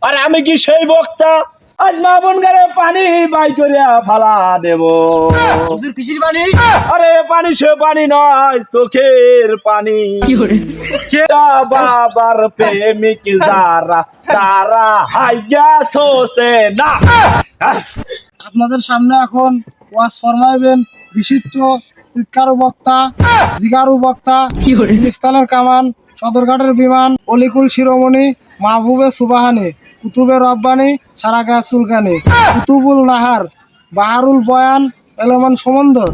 আরে আমি কি সেই বক্তা আজ মা বোন গারে পানি বাই করিয়া ফালা দেব? হুজুর কিসের পানি? আরে পানি সে পানি নয়, চোখের পানি। চেরা বাবার প্রেমিক যারা তারা হাইয়া সোসে না। আপনাদের সামনে এখন ওয়াজ ফরমাইবেন বিশিষ্ট শিক্ষারু বক্তা, জিগারু বক্তা, পাকিস্তানের কামান, সদরঘাটের বিমান, অলিকুল শিরোমণি, মাহবুবে সুবাহানি, কুতুবে রব্বানি, সারাগা সুলকানি, কুতুবুল নাহার, বাহারুল বয়ান, এলমান সমন্দর,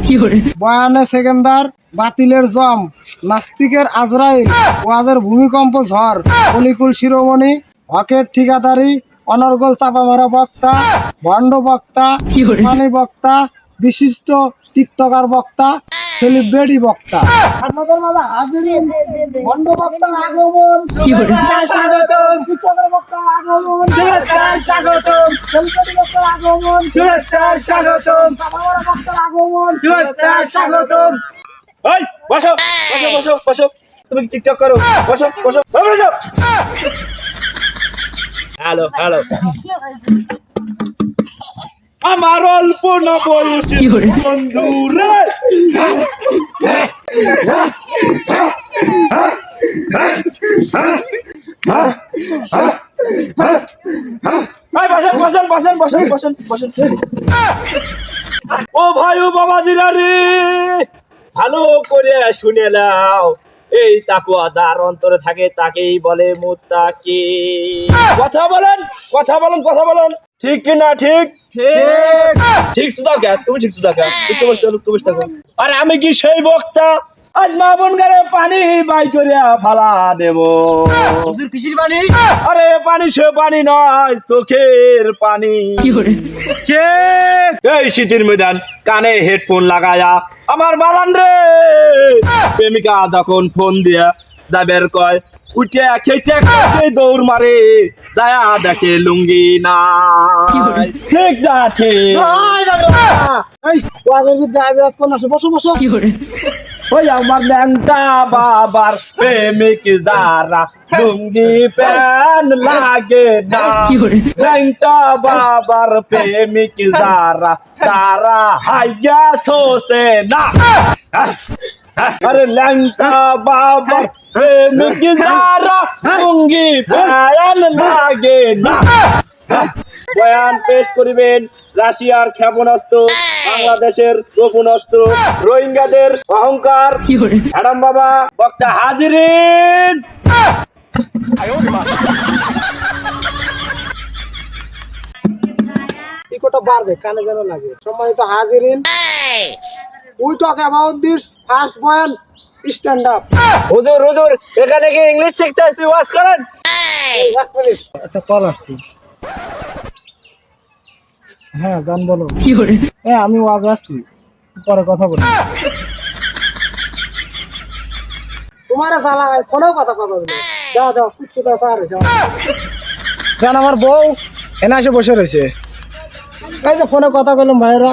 বয়ানে সেকেন্দার, বাতিলের জম, নাস্তিকের আজরাইল, ওয়াজের ভূমিকম্প ঝড়, অলিকুল শিরোমণি, হকের ঠিকাদারি, অনর্গল চাপামারা বক্তা, ভণ্ড বক্তা, পানি বক্তা, বিশিষ্ট টিকটকার বক্তা, সেলিব্রিটি বক্তা। আপনাদের মাঝে হাজিরিন ভণ্ড বক্তার আগমন, স্বাগতম, টিকটকার বক্তার আগমন, স্বাগতম, সেলিব্রিটি বক্তার আগমন, স্বাগতম, চাপামারা বক্তার আগমন, স্বাগতম। ওই বসো বসো বসো বসো, তুমি টিকটক করো, বসো বসো বসো। হ্যালো হ্যালো, আমার অল্প না বয়সী বন্ধু রে, বসেন বসেন বসেন বসেন বসেন। ও ভাই ও বাবাজিরা রে, ভালো করে শুনে নাও, এই তাকওয়া যার অন্তরে থাকে তাকেই বলে মুত্তাকি। কথা বলেন কথা বলেন কথা বলেন, ঠিক কি না? ঠিক ঠিক ঠিক সুদা কে? তুমি ঠিক সুদা কে? তুমি বসে থাকো। আরে আমি কি সেই বক্তা আজ মা বোন গারে পানি বাই করিয়া ফালা দেব? হুজুর কিসের পানি? আরে পানি সে পানি নয়, চোখের পানি। এই শীতের ময়দান কানে হেডফোন লাগায়া আমার বারান রে, প্রেমিকা যখন ফোন দিয়া যাবের কয়, উঠে খেয়েছে দৌড় মারে, যায়া দেখে লুঙ্গি না। ঠিক আছে, এই ওয়াজের বিরুদ্ধে আইওয়াজ কোন আসে, বসো বসো। ওই আমার ল্যাংটা বাবার প্রেমিক যারা লুঙ্গি প্যান লাগে না, ল্যাংটা বাবার প্রেমিক যারা তারা হাইয়া সোসে না। আরে ল্যাংটা বাবার প্রেমিক যারা লুঙ্গি প্যান লাগে না। বয়ান পেশ করিবেন রাশিয়ার ক্ষেপণাস্ত্র, বাংলাদেশের গোপনাস্ত্র, রোহিঙ্গাদের অহংকার, ম্যাডাম বাবা বক্তা হাজিরিন। ইকোটা বাড়বে, কানে যেন লাগে। সম্মানিত হাজিরিন, we talk about this first বয়ান স্ট্যান্ড আপ। হুজুর হুজুর, এখানে কি ইংলিশ শিখতে আসছি? ওয়াজ করেন। এক মিনিট, একটা কল আসছে। হ্যাঁ জান, বলো। হ্যাঁ আমি ওয়াজ আসছি, পরে কথা বলি। তোমার সালা ফোনেও কথা বলে যাও যাও, কুচকুতা সার জান। আমার বউ এনে এসে বসে রয়েছে, এই যে ফোনে কথা বললাম ভাইরা,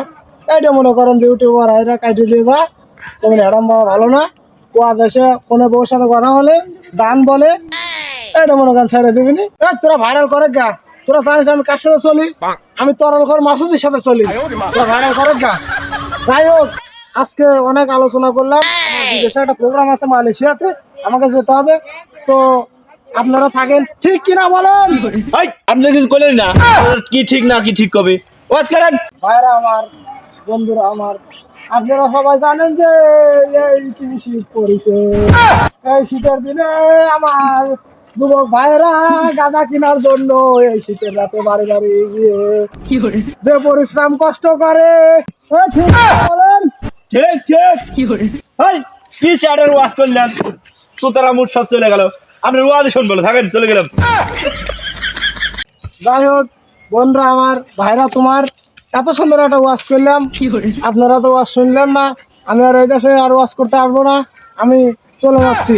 এইটা মনে করেন যে ইউটিউবার ভাইরা কাটি দিয়ে যা, তুমি ম্যাডাম বাবা ভালো না, ওয়াজ এসে ফোনে বউর সাথে কথা বলে গান বলে, এইটা মনে করেন ছেড়ে দিবিনি। তোরা ভাইরাল করে গা, তোরা জানিস আমি কার সাথে চলি, আমি তরল ঘর মাসুদের সাথে চলি, তোরা ভাইরাল করে গা। যাই হোক, আজকে অনেক আলোচনা করলাম, আমার বিদেশে একটা প্রোগ্রাম আছে মালয়েশিয়াতে, আমাকে যেতে হবে, তো আপনারা থাকেন, ঠিক কিনা বলেন? ভাই আপনি কিছু করলেন না, কি ঠিক না কি ঠিক কবে ওয়াজ করেন। ভাইরা আমার, বন্ধুরা আমার, আপনারা সবাই জানেন যে এই শীত পড়েছে, এই শীতের দিনে আমার যুবক ভাইরা গাঁজা কেনার জন্য এই শীতের রাতে বাড়ি বাড়ি গিয়ে যে পরিশ্রম কষ্ট করে, ঠিক বলেন? ঠিক ঠিক। ভাই কি স্যারের ওয়াজ করলেন, সুতরাং মুড সব চলে গেল, আপনার ওয়াজ শুনবো না, থাকেন, চলে গেলাম। যাই হোক বোনরা আমার, ভাইরা তোমার, এত সুন্দর একটা ওয়াজ করলাম, আপনারা তো ওয়াজ শুনলেন না, আমি আর এই দেশে আর ওয়াজ করতে পারবো না, আমি চলে যাচ্ছি।